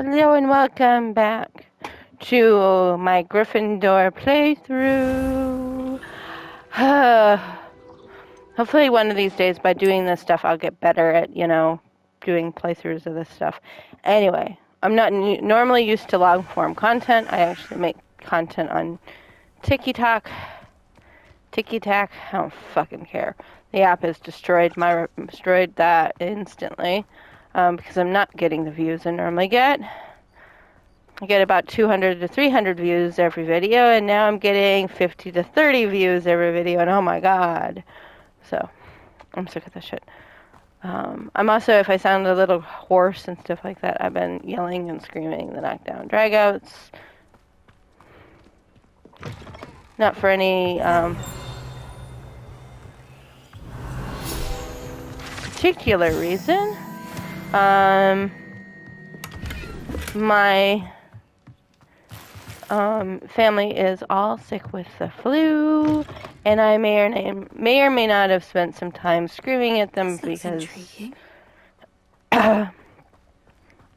Hello and welcome back to my Gryffindor playthrough. Hopefully one of these days by doing this stuff I'll get better at, doing playthroughs of this stuff. Anyway, I'm not normally used to long form content. I actually make content on TikTok. I don't fucking care. The app has destroyed that instantly. Because I'm not getting the views I normally get. I get about 200 to 300 views every video, and now I'm getting 50 to 30 views every video, and oh my god. So, I'm sick of this shit. I'm also, if I sound a little hoarse and stuff like that, I've been yelling and screaming the knockdown dragouts. Not for any particular reason. My family is all sick with the flu, and I may or may not have spent some time screaming at them because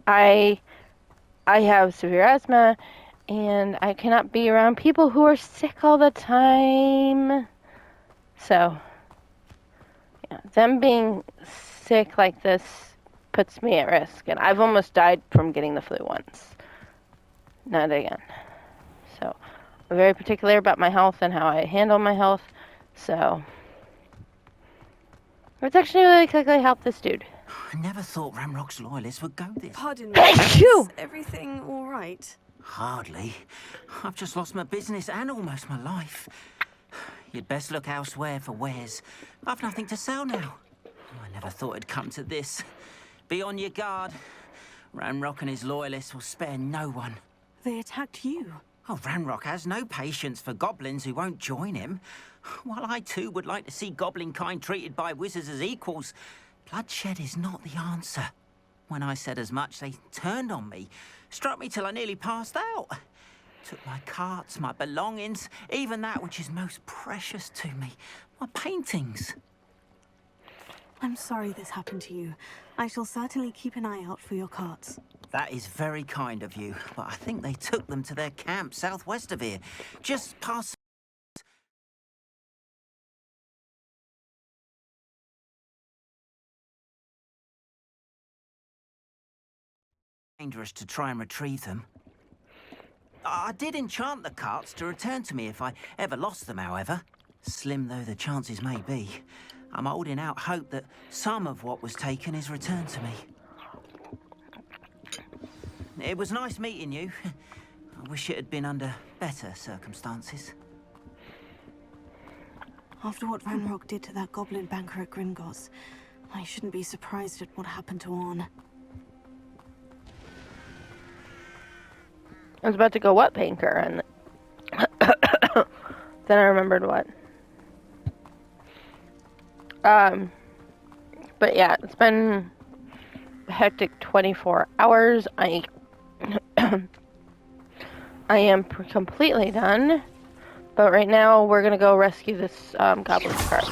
I have severe asthma, and I cannot be around people who are sick all the time. So, yeah, them being sick like this puts me at risk, and I've almost died from getting the flu once. Not again. So, I'm very particular about my health and how I handle my health, so let's actually really quickly help this dude. I never thought Ramrock's loyalists would go this. Pardon me, is everything all right? Hardly. I've just lost my business and almost my life. You'd best look elsewhere for wares. I've nothing to sell now. I never thought it'd come to this. Be on your guard. Ranrock and his loyalists will spare no one. They attacked you. Oh, Ranrock has no patience for goblins who won't join him. While I too would like to see goblin kind treated by wizards as equals, bloodshed is not the answer. When I said as much, they turned on me, struck me till I nearly passed out. Took my carts, my belongings, even that which is most precious to me, my paintings. I'm sorry this happened to you. I shall certainly keep an eye out for your carts. That is very kind of you, but I think they took them to their camp southwest of here, just past... Dangerous to try and retrieve them. I did enchant the carts to return to me if I ever lost them, however. Slim though the chances may be, I'm holding out hope that some of what was taken is returned to me. It was nice meeting you. I wish it had been under better circumstances. After what Ranrock did to that goblin banker at Gringotts, I shouldn't be surprised at what happened to Orn. I was about to go what banker, and then I remembered what. But yeah, it's been a hectic 24 hours. I am completely done, but right now we're gonna go rescue this goblin's cart.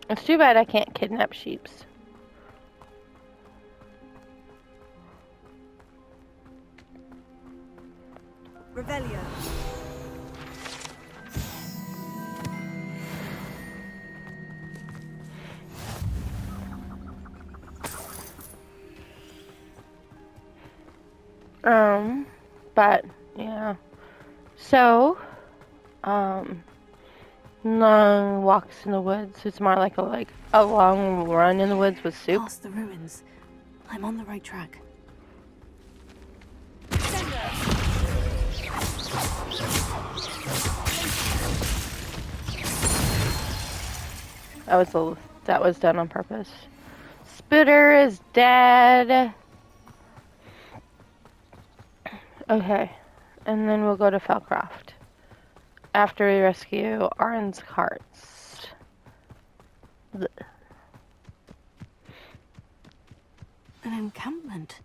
It's too bad I can't kidnap sheeps. Revelio. But yeah. So, long walks in the woods. It's more like a long run in the woods with soup. Past the ruins. I'm on the right track. That was done on purpose. Spitter is dead. Okay, and then we'll go to Felcroft after we rescue Arn's carts. An encampment.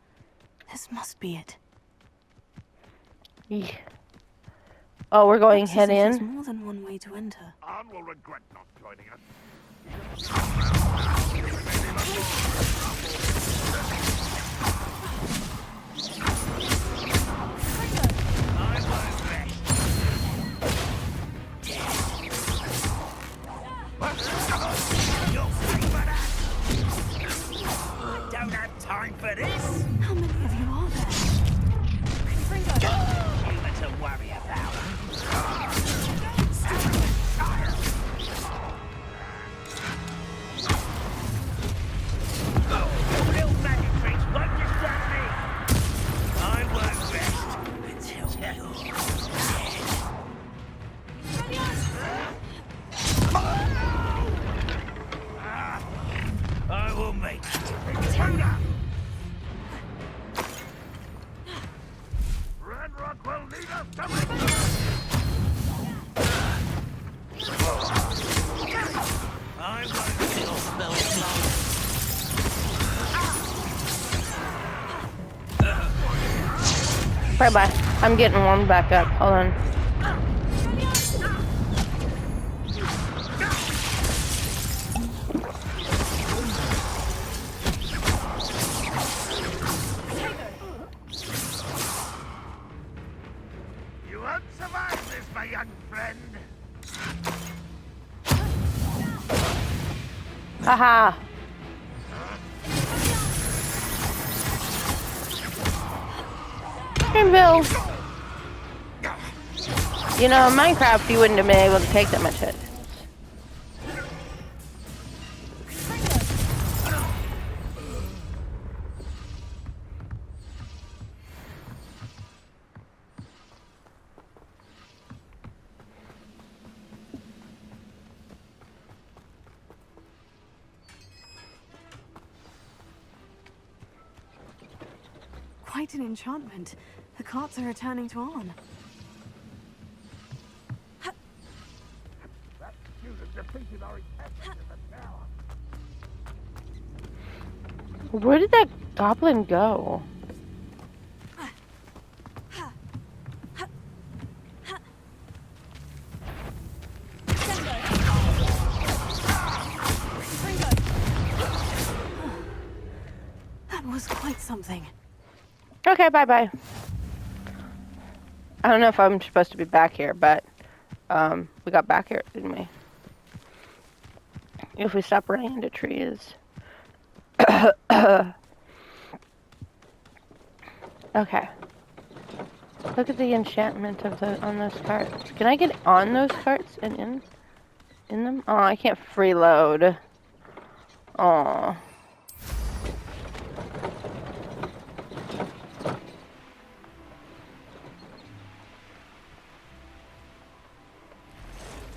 This must be it. Yeah. Oh, we're going head There's in. more than one way to enter. Arn will regret not joining us. for this? How many of you are there? Human to worry about. Little magic tricks won't distract me. I won't rest until you're I will make Intruder! Ranrock will lead us to victory! I won't kill spells. Bye-bye. I'm getting warmed back up. Hold on. You won't survive this, my young friend. Haha. Hey, Bill. You know, in Minecraft, you wouldn't have been able to take that much hit. Quite an enchantment. The carts are returning to on. That student defeated our intestines in the tower. Where did that goblin go? That was quite something. Okay, bye-bye. I don't know if I'm supposed to be back here, but we got back here, didn't we? If we stop running into trees. Okay. Look at the enchantment of on those carts. Can I get on those carts and in them? Oh, I can't freeload. Oh.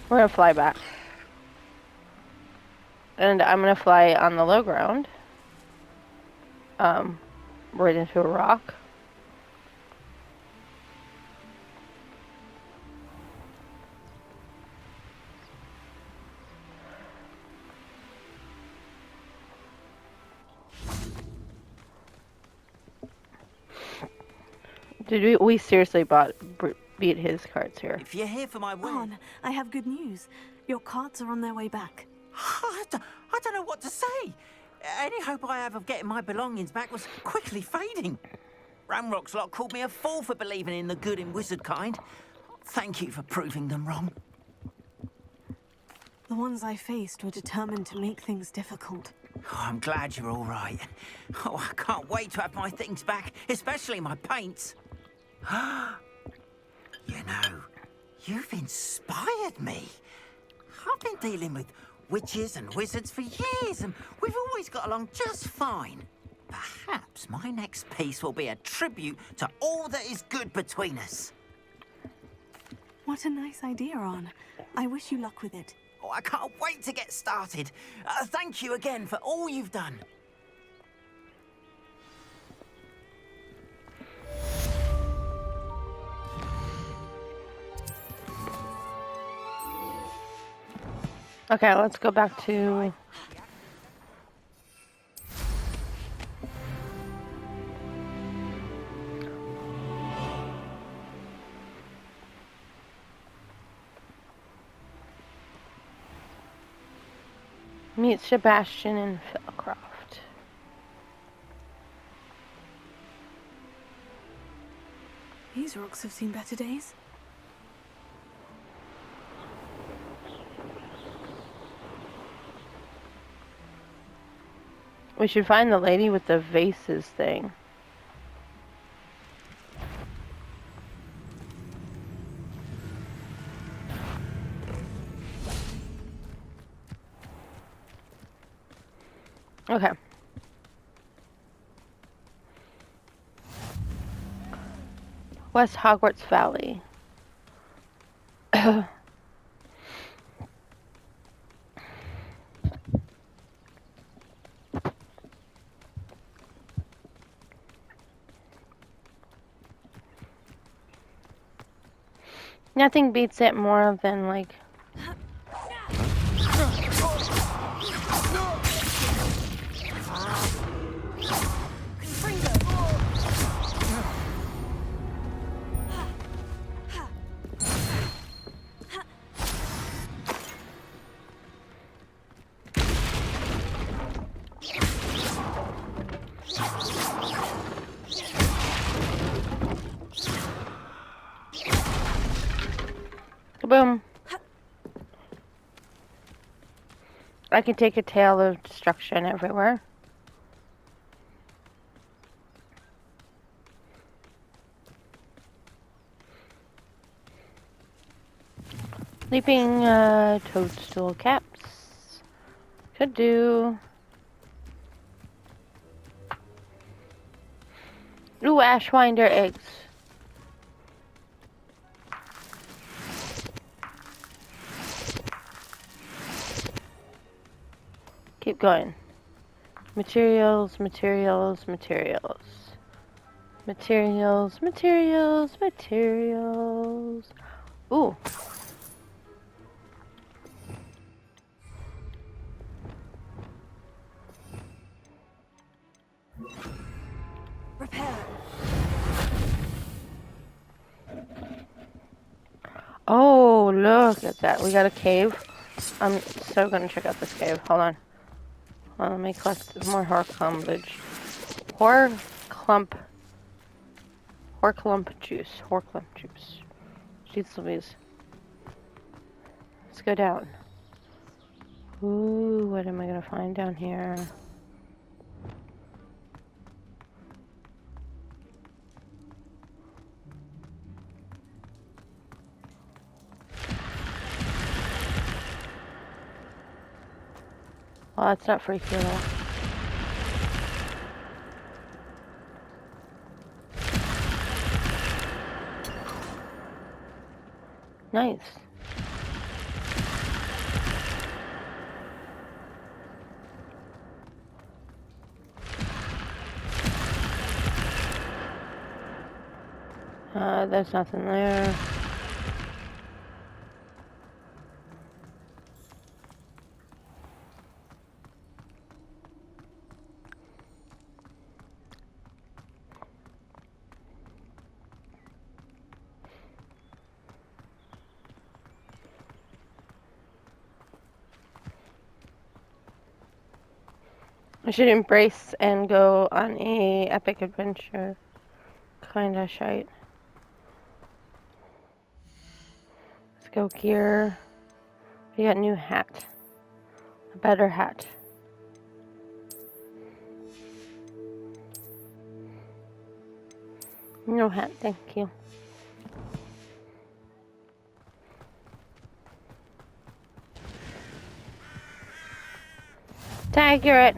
We're gonna fly back. And I'm gonna fly on the low ground. Right into a rock. Did we seriously beat his carts here? If you're here for my win... On, I have good news. Your carts are on their way back. I don't know what to say. Any hope I have of getting my belongings back was quickly fading. Ramrock's lot called me a fool for believing in the good in wizard kind. Thank you for proving them wrong. The ones I faced were determined to make things difficult. Oh, I'm glad you're all right. Oh, I can't wait to have my things back, especially my paints. You know, you've inspired me. I've been dealing with witches and wizards for years, and we've always got along just fine. Perhaps my next piece will be a tribute to all that is good between us. What a nice idea, On. I wish you luck with it. Oh, I can't wait to get started. Thank you again for all you've done. Okay, let's go back to... Meet Sebastian and Philcroft. These rocks have seen better days. We should find the lady with the vases thing. Okay. West Hogwarts Valley. Nothing beats it more than like boom. I can take a tale of destruction everywhere. Leaping toadstool caps. Could do. Ooh, Ashwinder eggs. Keep going. Materials, materials, materials. Materials, materials, materials. Ooh. Repair. Oh, look at that. We got a cave. I'm so gonna check out this cave. Hold on. Well, let me collect more horclumpage. Horclump juice. Horclump juice. Jeez Louise. Let's go down. Ooh, what am I gonna find down here? Well, that's not freaky at all. Nice. There's nothing there. I should embrace and go on a epic adventure. Kinda shite. Let's go gear. We got a new hat. A better hat. No hat, thank you. Accurate.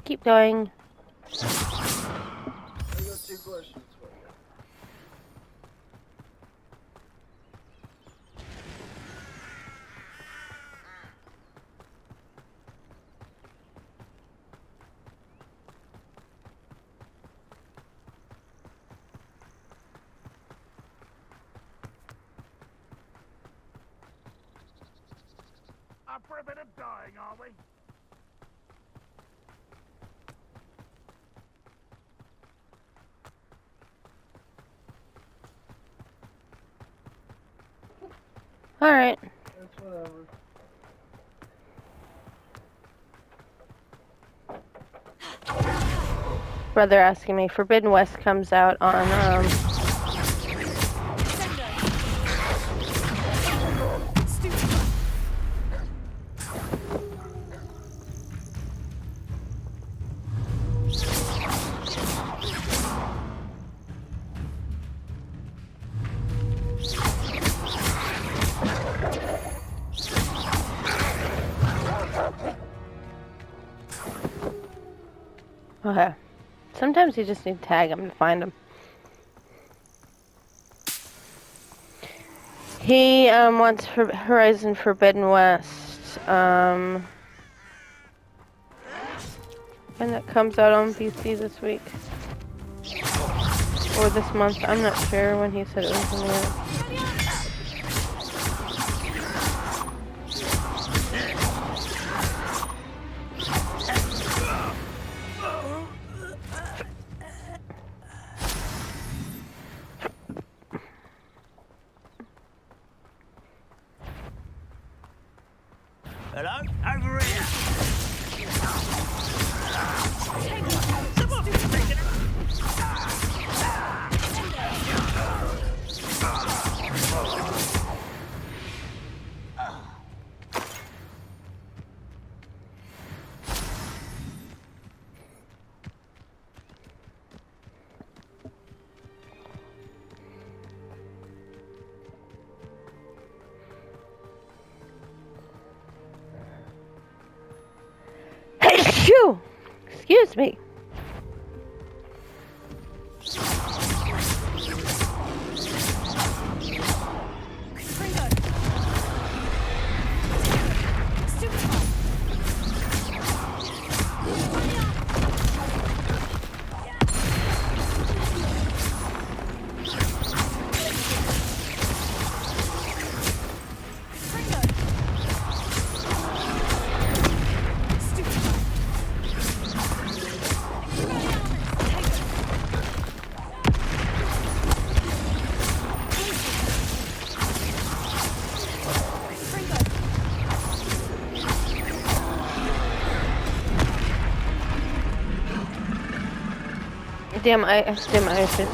Keep going. I got 2 questions for you. Up for a bit of dying, are we? Alright. That's whatever. Brother asking me. Forbidden West comes out on Okay. Sometimes you just need to tag him to find him. He wants Horizon Forbidden West. And it comes out on PC this week. Or this month. I'm not sure when he said it was coming out. Hello? Over here! Someone's taken it! Hey, shoo! Excuse me. Damn, I should.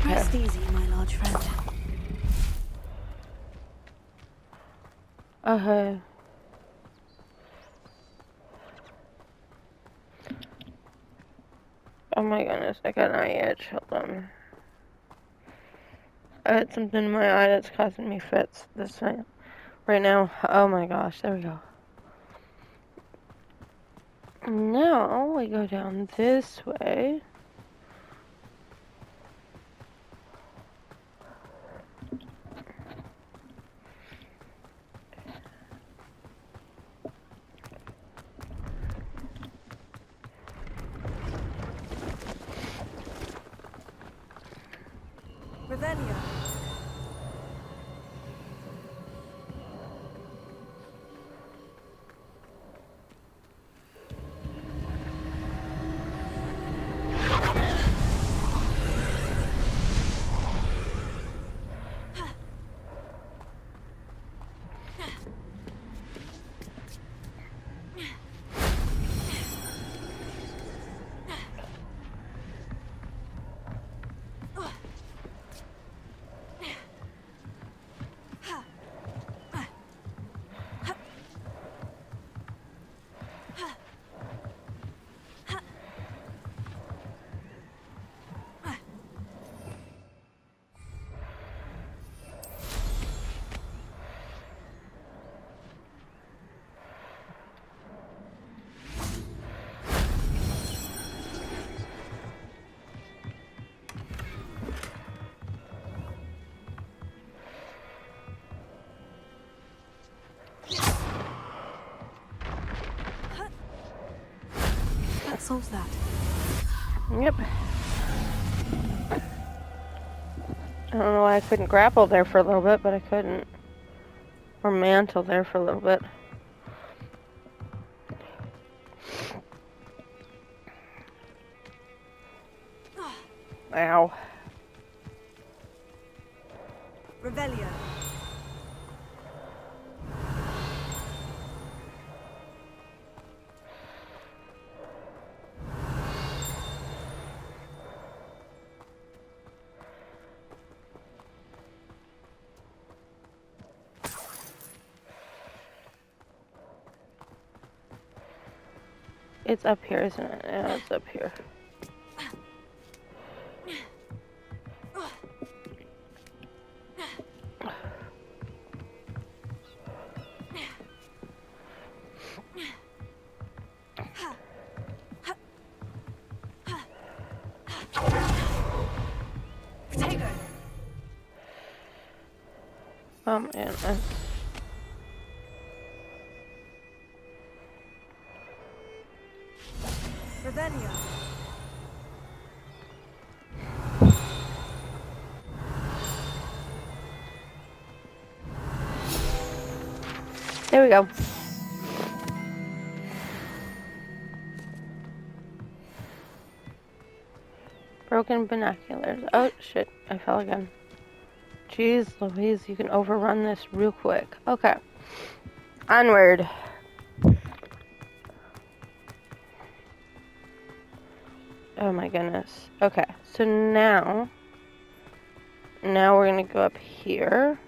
Rest easy, my large friend. Okay. Oh my goodness, I got an eye itch. Hold on. I had something in my eye that's causing me fits this night. Right now. Oh my gosh, there we go. Now we go down this way. Revelio. That solves that. Yep. I don't know why I couldn't grapple there for a little bit, but I couldn't. Or mantle there for a little bit. Ow. Revelio. It's up here, isn't it? Yeah, it's up here. And Revelio. there we go. Broken binoculars. Oh, shit. I fell again. Jeez Louise, you can overrun this real quick. Okay. Onward. Oh my goodness. Okay, so now we're gonna go up here.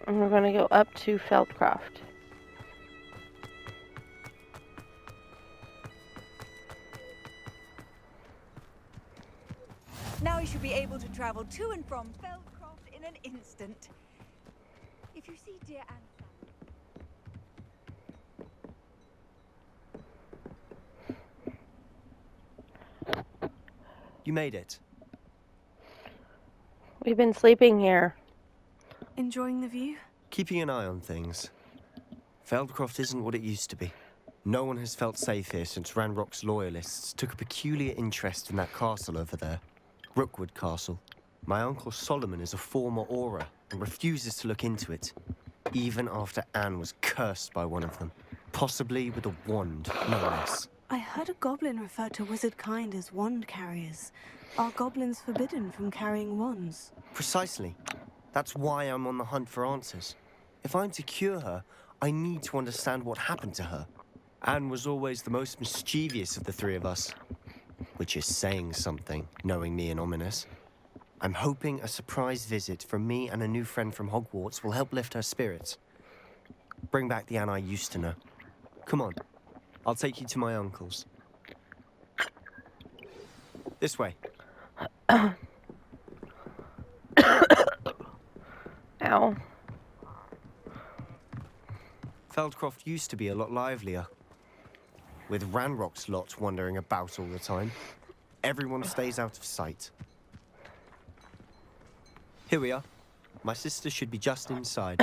And we're gonna go up to Feldcroft. Now you should be able to travel to and from Feldcroft in an instant. If you see dear Anne. You made it. We've been sleeping here. Enjoying the view? Keeping an eye on things. Feldcroft isn't what it used to be. No one has felt safe here since Ranrock's loyalists took a peculiar interest in that castle over there. Rookwood Castle. My uncle Solomon is a former Auror and refuses to look into it, even after Anne was cursed by one of them. Possibly with a wand, no less. I heard a goblin refer to wizard kind as wand carriers. Are goblins forbidden from carrying wands? Precisely. That's why I'm on the hunt for answers. If I'm to cure her, I need to understand what happened to her. Anne was always the most mischievous of the three of us. Which is saying something, knowing me and Ominous. I'm hoping a surprise visit from me and a new friend from Hogwarts will help lift her spirits. Bring back the Anne I used to know. Come on, I'll take you to my uncle's. This way. Ow. Feldcroft used to be a lot livelier. With Ranrock's lot wandering about all the time. Everyone stays out of sight. Here we are. My sister should be just inside.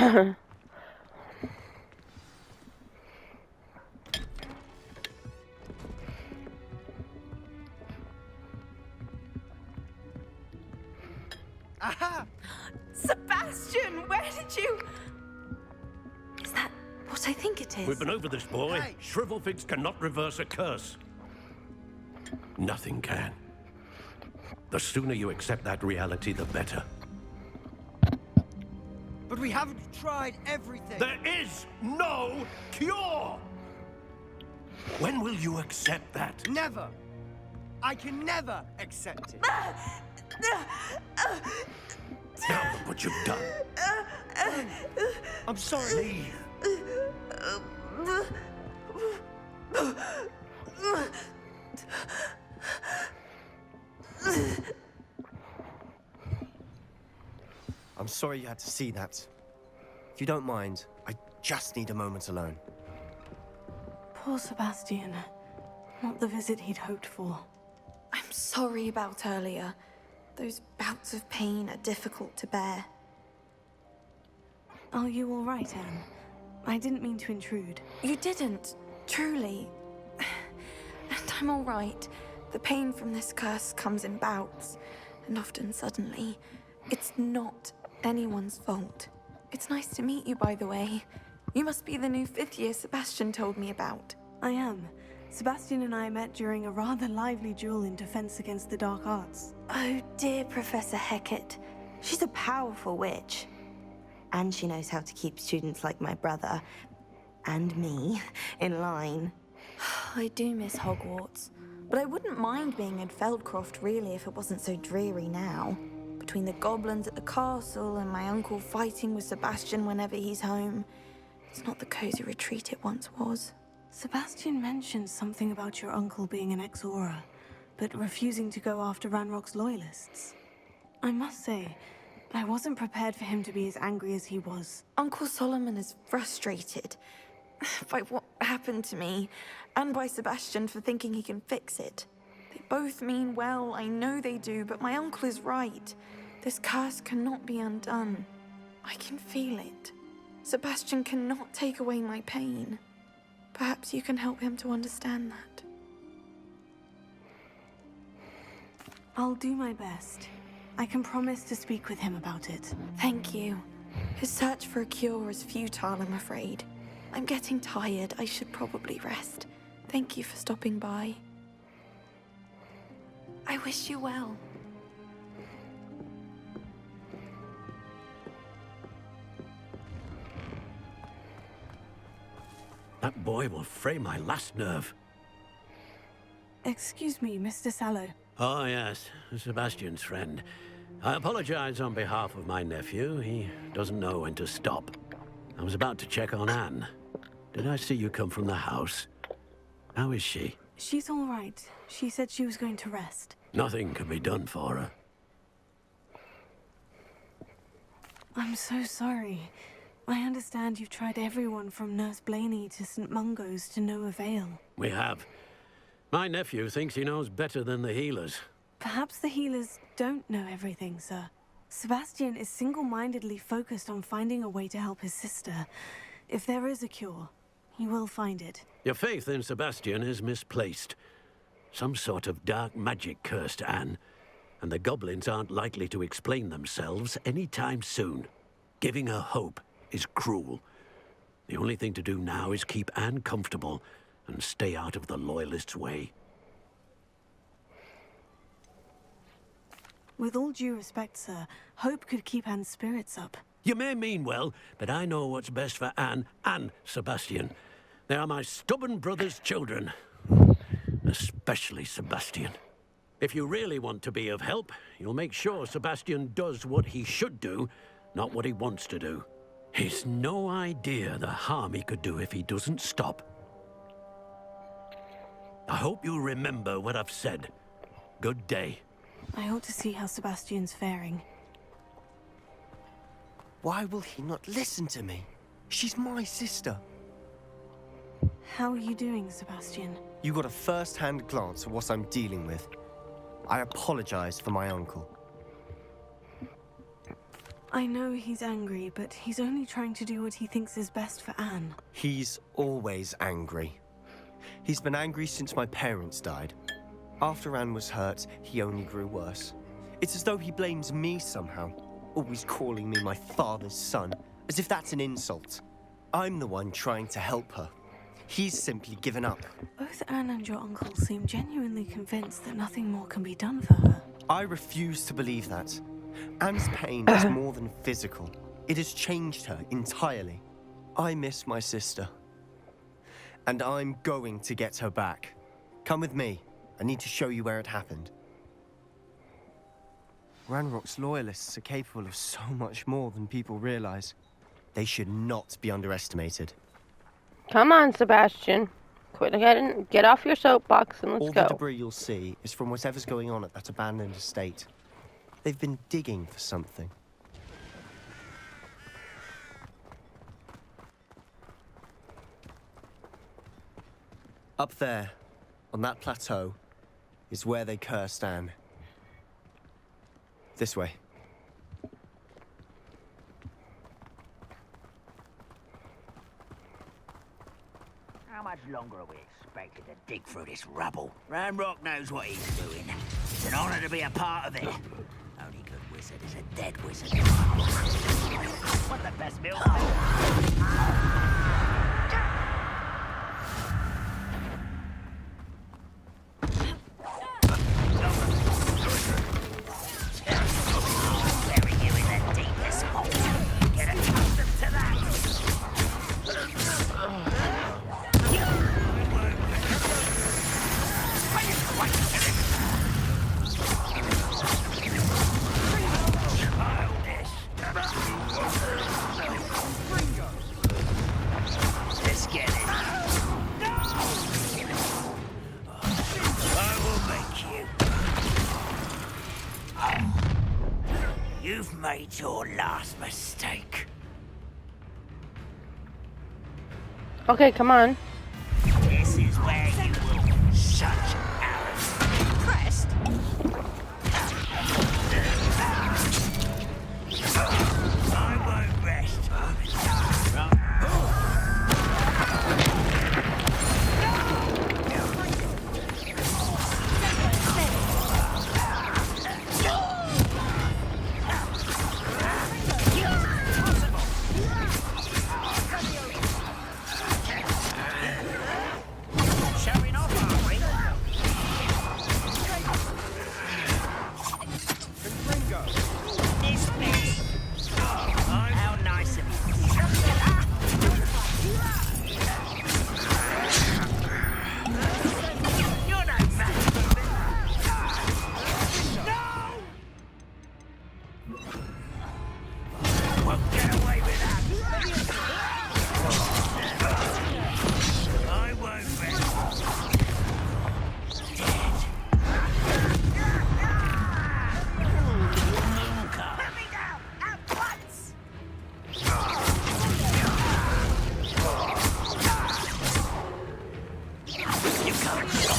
Aha! Sebastian, where did you... Is that what I think it is? We've been over this, boy. Hey. Shrivelfigs cannot reverse a curse. Nothing can. The sooner you accept that reality, the better. But we haven't tried everything. There is no cure! When will you accept that? Never. I can never accept it. Now look what you've done. I'm sorry. Leave. I'm sorry you had to see that. If you don't mind, I just need a moment alone. Poor Sebastian. Not the visit he'd hoped for. I'm sorry about earlier. Those bouts of pain are difficult to bear. Are you all right, Anne? I didn't mean to intrude. You didn't, truly. And I'm all right. The pain from this curse comes in bouts, and often suddenly. It's not anyone's fault. It's nice to meet you, by the way. You must be the new 5th year Sebastian told me about. I am. Sebastian and I met during a rather lively duel in defense against the dark arts. Oh dear, Professor Hecat. She's a powerful witch. And she knows how to keep students like my brother, and me, in line. I do miss Hogwarts, but I wouldn't mind being in Feldcroft really if it wasn't so dreary now. Between the goblins at the castle and my uncle fighting with Sebastian whenever he's home, it's not the cozy retreat it once was. Sebastian mentioned something about your uncle being an ex-Aura, but refusing to go after Ranrock's loyalists. I must say, I wasn't prepared for him to be as angry as he was. Uncle Solomon is frustrated by what happened to me, and by Sebastian for thinking he can fix it. They both mean well, I know they do, but my uncle is right. This curse cannot be undone. I can feel it. Sebastian cannot take away my pain. Perhaps you can help him to understand that. I'll do my best. I can promise to speak with him about it. Thank you. His search for a cure is futile, I'm afraid. I'm getting tired. I should probably rest. Thank you for stopping by. I wish you well. That boy will fray my last nerve. Excuse me, Mr. Sallow. Oh, yes, Sebastian's friend. I apologize on behalf of my nephew. He doesn't know when to stop. I was about to check on Anne. Did I see you come from the house? How is she? She's all right. She said she was going to rest. Nothing can be done for her. I'm so sorry. I understand you've tried everyone from Nurse Blaney to St. Mungo's to no avail. We have. My nephew thinks he knows better than the healers. Perhaps the healers don't know everything, sir. Sebastian is single-mindedly focused on finding a way to help his sister. If there is a cure, he will find it. Your faith in Sebastian is misplaced. Some sort of dark magic cursed Anne, and the goblins aren't likely to explain themselves anytime soon. Giving her hope is cruel. The only thing to do now is keep Anne comfortable and stay out of the Loyalists' way. With all due respect, sir, hope could keep Anne's spirits up. You may mean well, but I know what's best for Anne and Sebastian. They are my stubborn brother's children. Especially Sebastian. If you really want to be of help, you'll make sure Sebastian does what he should do, not what he wants to do. He's no idea the harm he could do if he doesn't stop. I hope you'll remember what I've said. Good day. I ought to see how Sebastian's faring. Why will he not listen to me? She's my sister. How are you doing, Sebastian? You got a first-hand glance at what I'm dealing with. I apologize for my uncle. I know he's angry, but he's only trying to do what he thinks is best for Anne. He's always angry. He's been angry since my parents died. After Anne was hurt, he only grew worse. It's as though he blames me somehow, always calling me my father's son, as if that's an insult. I'm the one trying to help her. He's simply given up. Both Anne and your uncle seem genuinely convinced that nothing more can be done for her. I refuse to believe that. Anne's pain is more than physical. It has changed her entirely. I miss my sister. And I'm going to get her back. Come with me. I need to show you where it happened. Ranrock's loyalists are capable of so much more than people realize. They should not be underestimated. Come on, Sebastian. Get off your soapbox and let's All go. the debris you'll see is from whatever's going on at that abandoned estate. They've been digging for something. Up there, on that plateau, is where they cursed Anne. This way. How much longer are we expected to dig through this rubble? Ranrock knows what he's doing. It's an honor to be a part of it. Only good wizard is a dead wizard. One of the best meals. Bury you in the deepest hole. Get accustomed to that. Let's get it. No! I will make you. You've made your last mistake. Okay, come on. This is where you will such arrogance. Impressed? I won't rest. Showing off, are we? This bitch. How nice of you. You're no match for me. No! Won't get away with that. I won't rest. Dead. Put me down at once! You can't stop.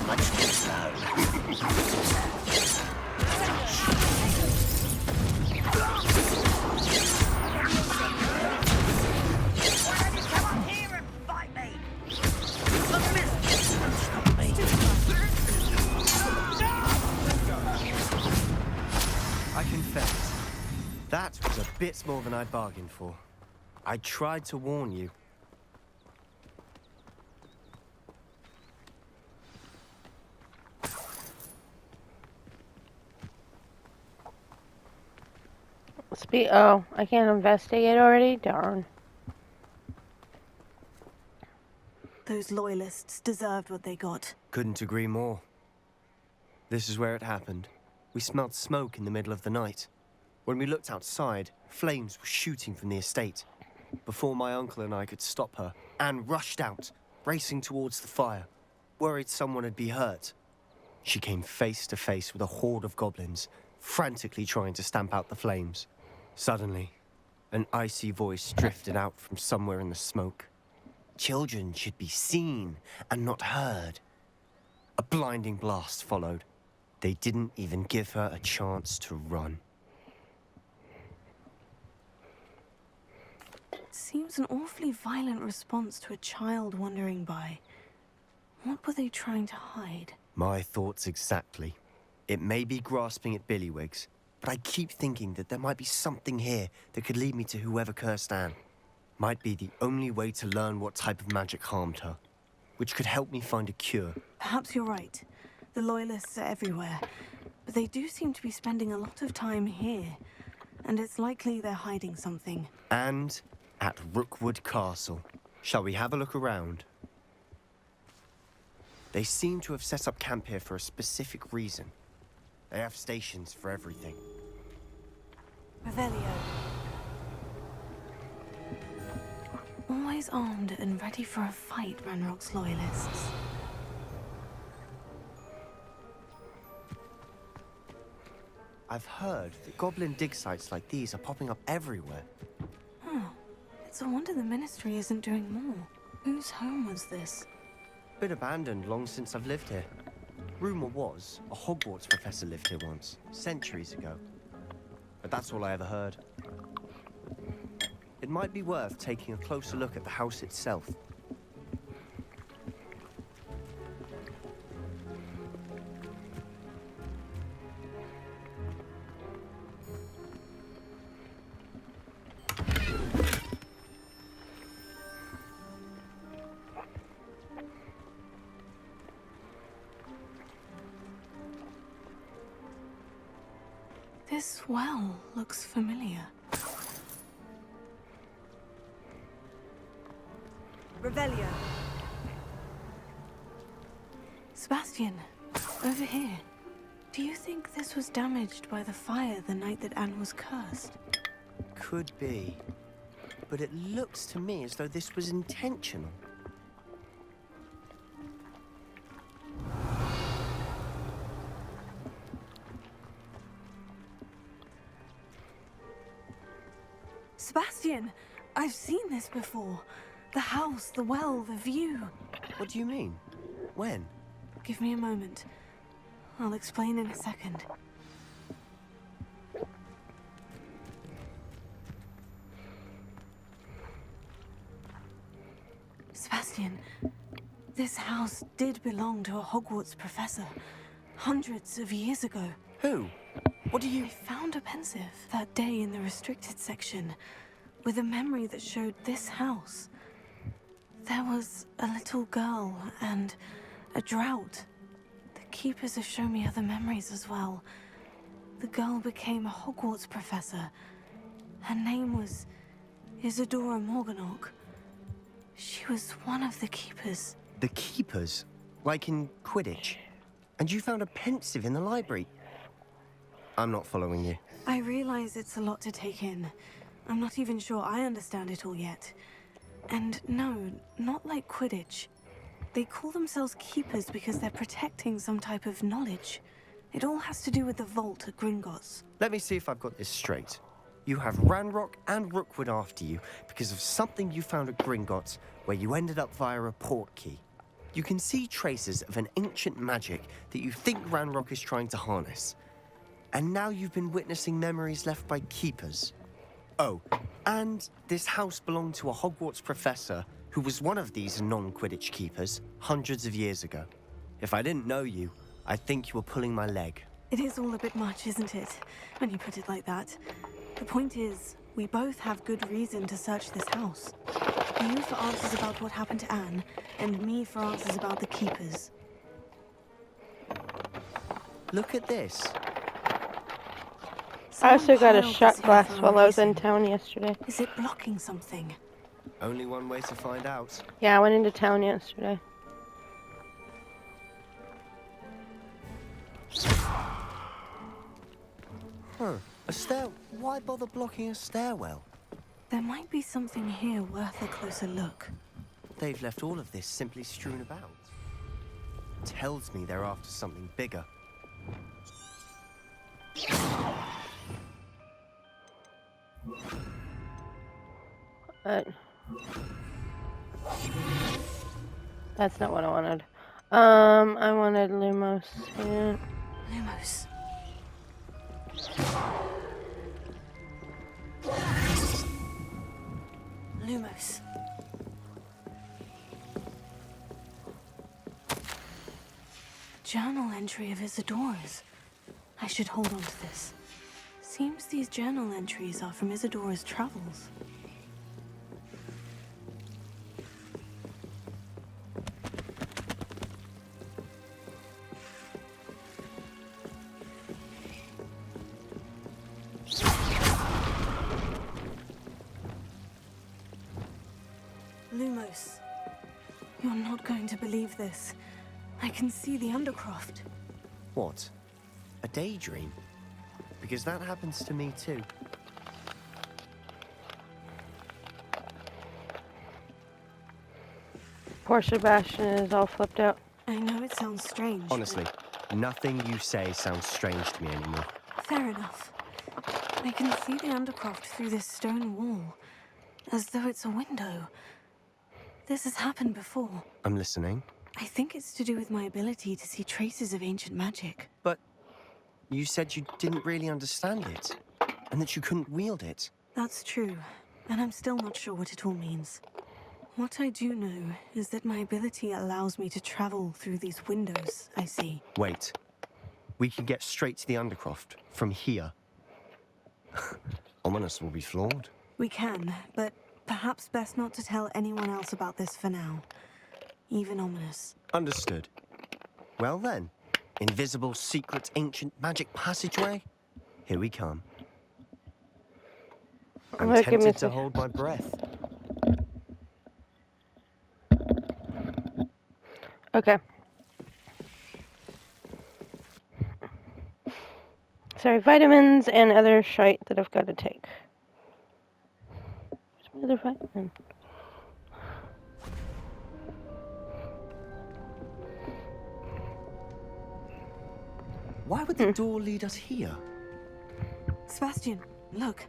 Much too slow. Why don't you come up here and fight me? Stop me. I confess, that was a bit more than I bargained for. I tried to warn you. Oh, I can't investigate already? Darn. Those loyalists deserved what they got. Couldn't agree more. This is where it happened. We smelled smoke in the middle of the night. When we looked outside, flames were shooting from the estate. Before my uncle and I could stop her, Anne rushed out, racing towards the fire, worried someone had been hurt. She came face to face with a horde of goblins, frantically trying to stamp out the flames. Suddenly, an icy voice drifted out from somewhere in the smoke. Children should be seen and not heard. A blinding blast followed. They didn't even give her a chance to run. Seems an awfully violent response to a child wandering by. What were they trying to hide? My thoughts exactly. It may be grasping at Billywigs, but I keep thinking that there might be something here that could lead me to whoever cursed Anne. Might be the only way to learn what type of magic harmed her, which could help me find a cure. Perhaps you're right. The Loyalists are everywhere, but they do seem to be spending a lot of time here, and it's likely they're hiding something. And at Rookwood Castle. Shall we have a look around? They seem to have set up camp here for a specific reason. They have stations for everything. Revelio. Always armed and ready for a fight, Ranrock's Loyalists. I've heard that goblin dig sites like these are popping up everywhere. It's a wonder the Ministry isn't doing more. Whose home was this? Been abandoned long since I've lived here. Rumor was a Hogwarts professor lived here once, centuries ago. But that's all I ever heard. it might be worth taking a closer look at the house itself. This well looks familiar. Revelio. Sebastian, over here. Do you think this was damaged by the fire the night that Anne was cursed? Could be. But it looks to me as though this was intentional. Sebastian, I've seen this before. The house, the well, the view. What do you mean? When? Give me a moment. I'll explain in a second. Sebastian, this house did belong to a Hogwarts professor hundreds of years ago. Who? What do you... I found a pensive that day in the restricted section with a memory that showed this house. There was a little girl and a drought. The keepers have shown me other memories as well. The girl became a Hogwarts professor. Her name was Isadora Morganach. She was one of the keepers. The keepers? Like in Quidditch? And you found a pensive in the library? I'm not following you. I realize it's a lot to take in. I'm not even sure I understand it all yet. And no, not like Quidditch. They call themselves keepers because they're protecting some type of knowledge. It all has to do with the vault at Gringotts. Let me see if I've got this straight. You have Ranrock and Rookwood after you because of something you found at Gringotts where you ended up via a portkey. You can see traces of an ancient magic that you think Ranrock is trying to harness. And now you've been witnessing memories left by keepers. Oh, and this house belonged to a Hogwarts professor who was one of these non-Quidditch keepers hundreds of years ago. If I didn't know you, I'd think you were pulling my leg. It is all a bit much, isn't it? When you put it like that. The point is, we both have good reason to search this house. You for answers about what happened to Anne, and me for answers about the keepers. Look at this. I also got a Someone shot piled this glass here for a while I was in reason. town yesterday. Is it blocking something? Only one way to find out. Yeah, I went into town yesterday. Huh. A stair... Why bother blocking a stairwell? There might be something here worth a closer look. They've left all of this simply strewn about. Tells me they're after something bigger. That's not what I wanted. I wanted Lumos. Yeah. Lumos. Lumos. Journal entry of Isadora's. I should hold on to this. Seems these journal entries are from Isadora's travels. Lumos, you're not going to believe this. I can see the Undercroft. What? A daydream? Because that happens to me too. Poor Sebastian is all flipped out. I know it sounds strange. Honestly, nothing you say sounds strange to me anymore. Fair enough. I can see the Undercroft through this stone wall, as though it's a window. This has happened before. I'm listening. I think it's to do with my ability to see traces of ancient magic. But you said you didn't really understand it, and that you couldn't wield it. That's true. and I'm still not sure what it all means. What I do know is that my ability allows me to travel through these windows I see. Wait. We can get straight to the Undercroft from here. Ominous will be floored. We can, but perhaps best not to tell anyone else about this for now. Even Ominous. Understood. Well then, invisible, secret, ancient magic passageway? Here we come. I'm Look, give me tempted to some- hold my breath. Okay. Sorry, vitamins and other shite that I've got to take. Where's my other vitamin? Why would the door lead us here? Sebastian, look.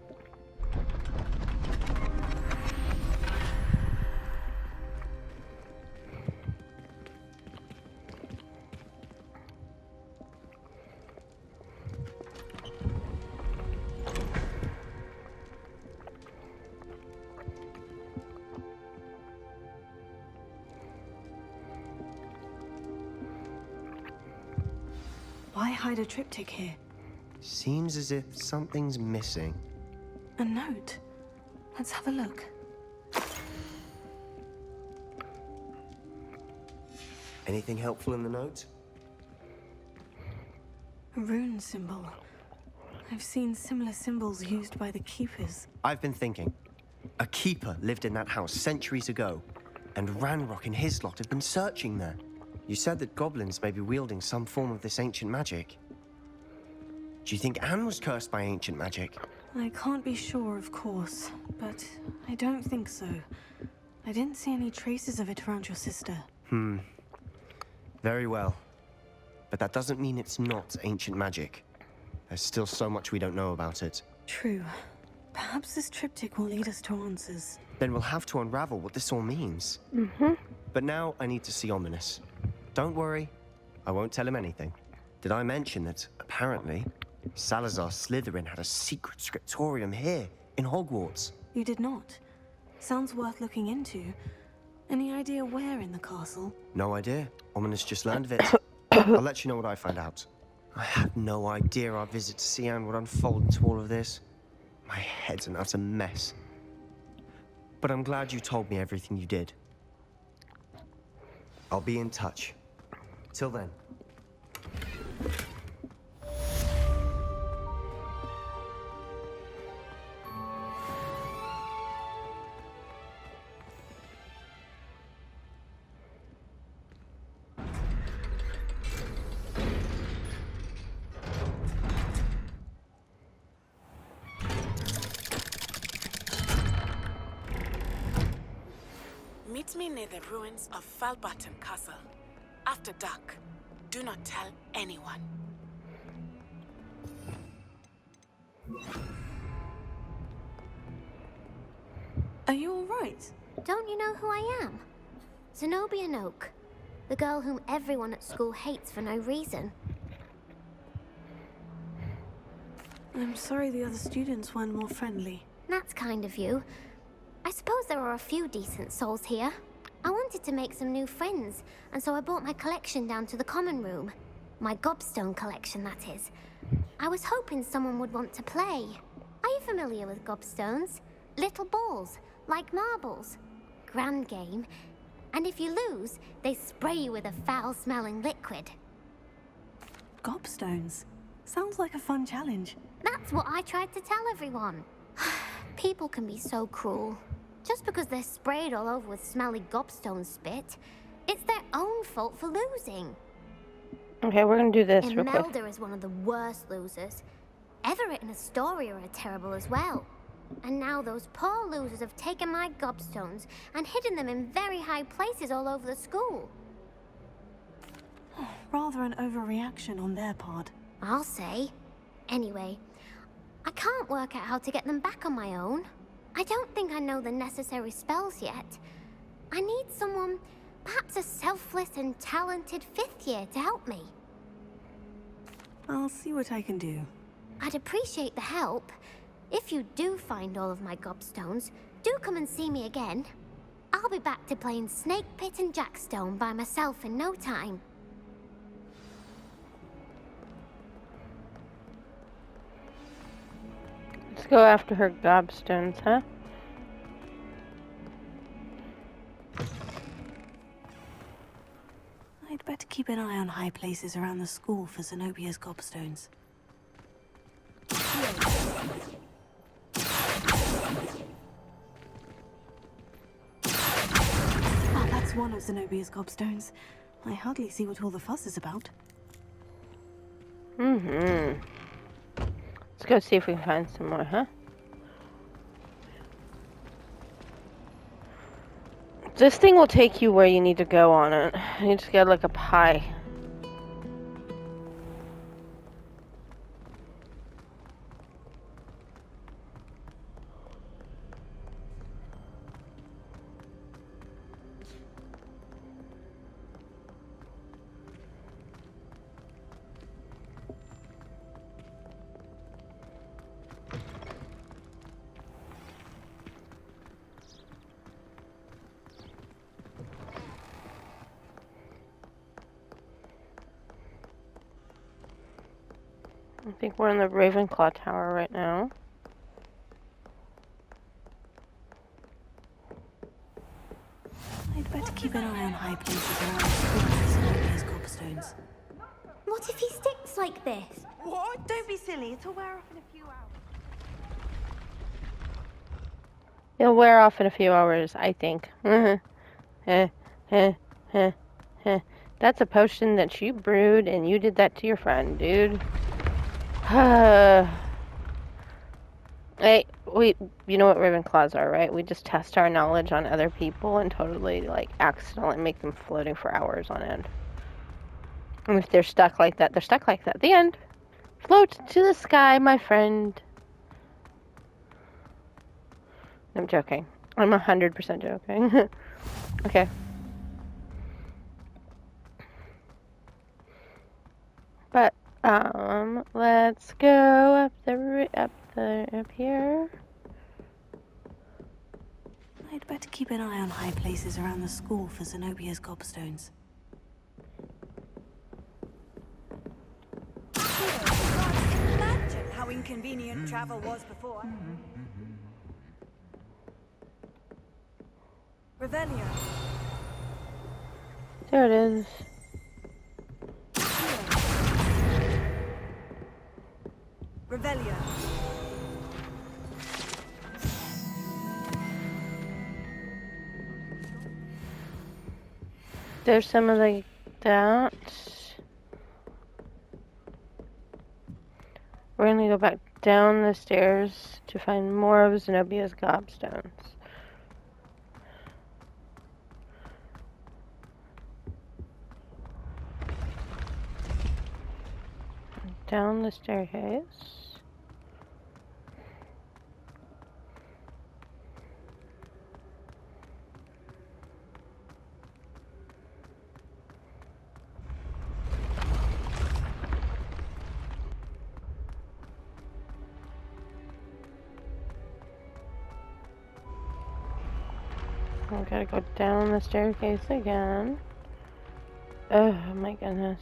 Why hide a triptych here? Seems as if something's missing. A note. Let's have a look. Anything helpful in the note? A rune symbol. I've seen similar symbols used by the keepers. I've been thinking. A keeper lived in that house centuries ago, and Ranrock and his lot have been searching there. You said that goblins may be wielding some form of this ancient magic. Do you think Anne was cursed by ancient magic? I can't be sure, of course, but I don't think so. I didn't see any traces of it around your sister. Very well. But that doesn't mean it's not ancient magic. There's still so much we don't know about it. True. Perhaps this triptych will lead us to answers. Then we'll have to unravel what this all means. But now I need to see Ominous. Don't worry, I won't tell him anything. Did I mention that, apparently, Salazar Slytherin had a secret scriptorium here, in Hogwarts? You did not. Sounds worth looking into. Any idea where in the castle? No idea. Ominous just learned of it. I'll let you know what I find out. I had no idea our visit to Cian would unfold into all of this. My head's an utter mess. But I'm glad you told me everything you did. I'll be in touch. Till then. Meet me near the ruins of Falbarton Castle. After dark. Do not tell anyone. Are you all right? Don't you know who I am? Zenobia Noak, the girl whom everyone at school hates for no reason. I'm sorry the other students weren't more friendly. That's kind of you. I suppose there are a few decent souls here. I wanted to make some new friends, and so I brought my collection down to the common room. My gobstone collection, that is. I was hoping someone would want to play. Are you familiar with gobstones? Little balls, like marbles. Grand game. And if you lose, they spray you with a foul-smelling liquid. Gobstones? Sounds like a fun challenge. That's what I tried to tell everyone. People can be so cruel. Just because they're sprayed all over with smelly gobstone spit, it's their own fault for losing. Okay, we're gonna do this real quick. Imelda is one of the worst losers. Everett and Astoria are terrible as well. And now those poor losers have taken my gobstones and hidden them in very high places all over the school. Rather an overreaction on their part. I'll say. Anyway, I can't work out how to get them back on my own. I don't think I know the necessary spells yet. I need someone, perhaps a selfless and talented 5th year to help me. I'll see what I can do. I'd appreciate the help. If you do find all of my gobstones, do come and see me again. I'll be back to playing Snake Pit and Jackstone by myself in no time. Let's go after her gobstones, huh? I'd better keep an eye on high places around the school for Zenobia's gobstones. Oh, that's one of Zenobia's gobstones. I hardly see what all the fuss is about. Let's go see if we can find some more, huh? This thing will take you where you need to go on it. You just get like a pie. I think we're in the Ravenclaw Tower right now. I'd better keep an eye on high places around the school for Zenobia's gobstones. What if he sticks like this? What? Don't be silly. It'll wear off in a few hours. It'll wear off in a few hours, I think. That's a potion that you brewed, and you did that to your friend, dude. Hey, you know what Ravenclaws are, right? We just test our knowledge on other people and totally, like, accidentally make them floating for hours on end. And if they're stuck like that, they're stuck like that. The end. Float to the sky, my friend. I'm joking. I'm 100% joking. Okay. But, let's go up here. I'd better keep an eye on high places around the school for Zenobia's gobstones. Imagine how inconvenient travel was before. Revelio. There it is. Revelio. There's some of like that. We're gonna go back down the stairs to find more of Zenobia's gobstones. Down the staircase. I gotta go down the staircase again. Oh my goodness.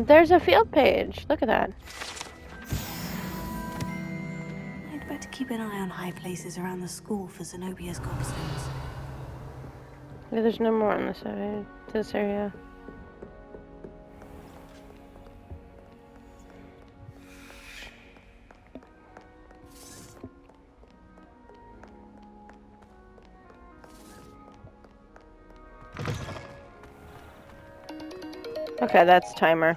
There's a field page. Look at that. I'd better keep an eye on high places around the school for Zenobia's gobstones. Yeah, there's no more on this area. Okay, that's timer.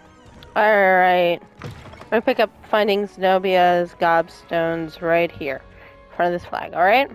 Alright. I'm gonna pick up finding Zenobia's gobstones right here. In front of this flag, alright?